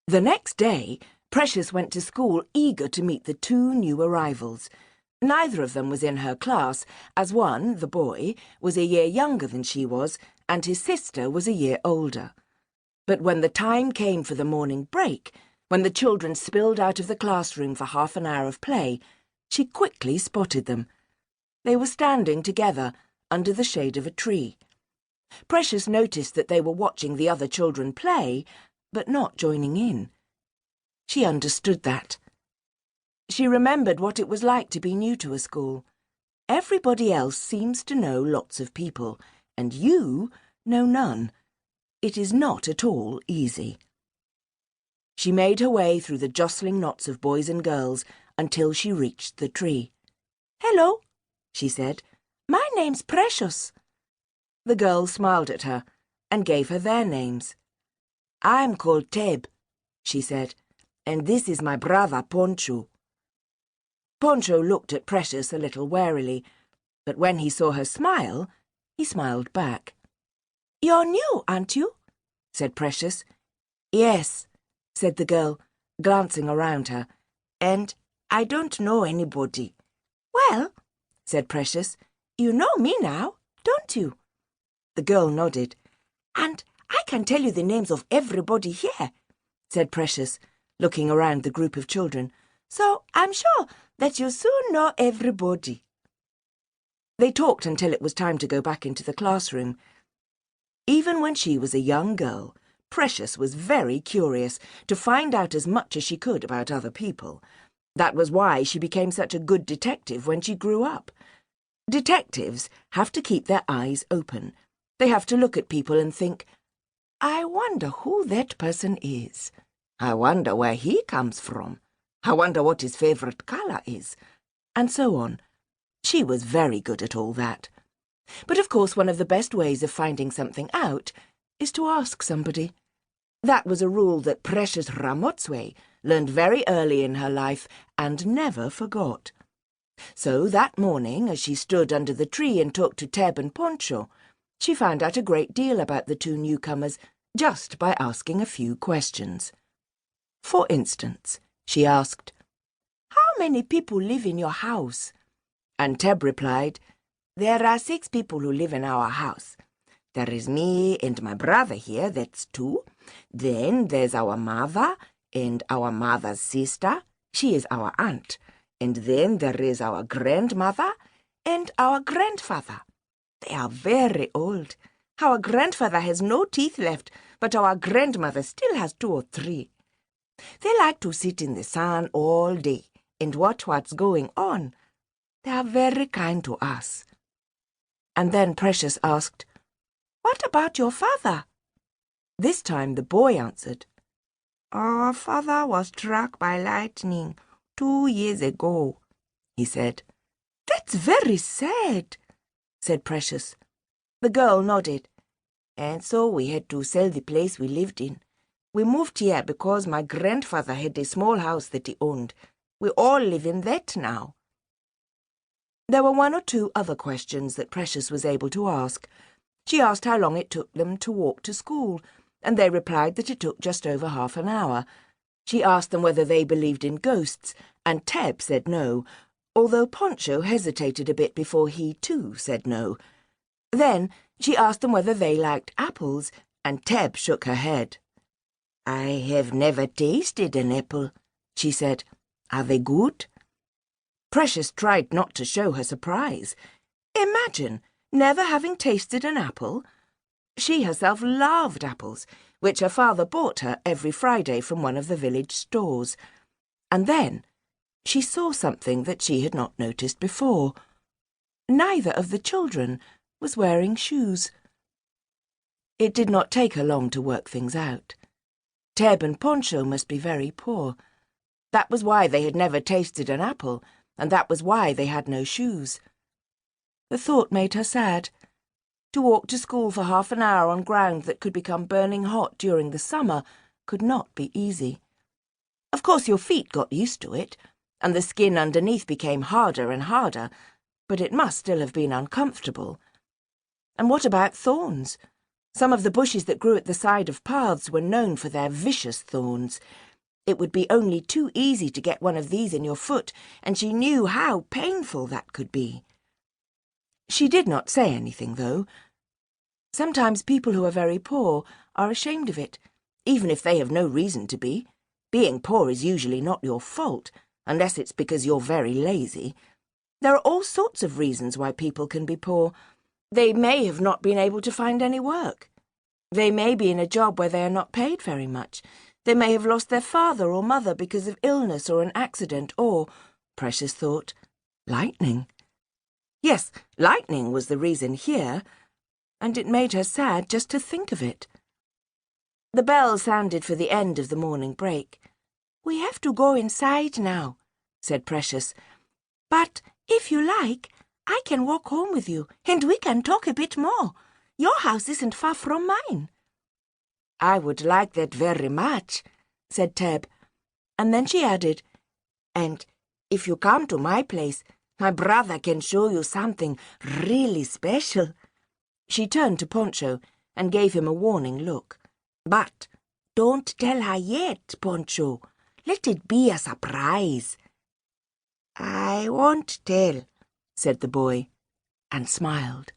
The next day, Precious went to school eager to meet the two new arrivals. Neither of them was in her class, as one, the boy, was a year younger than she was, and his sister was a year older. But when the time came for the morning break, when the children spilled out of the classroom for half an hour of play, she quickly spotted them. They were standing together under the shade of a tree. Precious noticed that they were watching the other children play, but not joining in. She understood that. She remembered what it was like to be new to a school. Everybody else seems to know lots of people, and you know none. It is not at all easy. She made her way through the jostling knots of boys and girls until she reached the tree. "Hello," she said. "My name's Precious." The girls smiled at her and gave her their names. "I'm called Teb," she said, "and this is my brother Pontsho." Pontsho looked at Precious a little warily, but when he saw her smile, he smiled back. "You're new, aren't you?" said Precious. "Yes," said the girl, glancing around her, "and I don't know anybody." "Well," said Precious, "you know me now, don't you?" The girl nodded. "And I can tell you the names of everybody here," said Precious, looking around the group of children, "so I'm sure that you'll soon know everybody." They talked until it was time to go back into the classroom. Even when she was a young girl, Precious was very curious to find out as much as she could about other people. That was why she became such a good detective when she grew up. Detectives have to keep their eyes open. They have to look at people and think, "I wonder who that person is. I wonder where he comes from. I wonder what his favourite colour is," and so on. She was very good at all that. But of course one of the best ways of finding something out is to ask somebody. That was a rule that Precious Ramotswe learned very early in her life and never forgot. So that morning, as she stood under the tree and talked to Teb and Pontsho, she found out a great deal about the two newcomers just by asking a few questions. For instance, she asked, "How many people live in your house?" And Teb replied, "There are 6 people who live in our house. There is me and my brother here, that's 2. Then there's our mother and our mother's sister. She is our aunt. And then there is our grandmother and our grandfather. They are very old. Our grandfather has no teeth left, but our grandmother still has 2 or 3. They like to sit in the sun all day and watch what's going on. They are very kind to us." And then Precious asked, "What about your father?" This time the boy answered, "Our father was struck by lightning 2 years ago," he said. "That's very sad," said Precious. The girl nodded. "And so we had to sell the place we lived in. We moved here because my grandfather had a small house that he owned. We all live in that now." There were 1 or 2 other questions that Precious was able to ask. She asked how long it took them to walk to school, and they replied that it took just over half an hour. She asked them whether they believed in ghosts, and Teb said no, although Pontsho hesitated a bit before he too said no. Then she asked them whether they liked apples, and Teb shook her head. "I have never tasted an apple," she said. "Are they good?" Precious tried not to show her surprise. Imagine never having tasted an apple. She herself loved apples, which her father bought her every Friday from one of the village stores. And then she saw something that she had not noticed before. Neither of the children was wearing shoes. It did not take her long to work things out. Teb and Pontsho must be very poor. That was why they had never tasted an apple, and that was why they had no shoes. The thought made her sad. To walk to school for half an hour on ground that could become burning hot during the summer could not be easy. Of course your feet got used to it, and the skin underneath became harder and harder, but it must still have been uncomfortable. And what about thorns? Some of the bushes that grew at the side of paths were known for their vicious thorns. It would be only too easy to get one of these in your foot, and she knew how painful that could be. She did not say anything, though. Sometimes people who are very poor are ashamed of it, even if they have no reason to be. Being poor is usually not your fault, unless it's because you're very lazy. There are all sorts of reasons why people can be poor. They may have not been able to find any work. They may be in a job where they are not paid very much. They may have lost their father or mother because of illness or an accident or, Precious thought, lightning. Yes, lightning was the reason here, and it made her sad just to think of it. The bell sounded for the end of the morning break. "We have to go inside now," said Precious. "But if you like, I can walk home with you, and we can talk a bit more. Your house isn't far from mine." "I would like that very much," said Teb, and then she added, "And if you come to my place, my brother can show you something really special." She turned to Pontsho and gave him a warning look. "But don't tell her yet, Pontsho. Let it be a surprise." "I won't tell," said the boy, and smiled.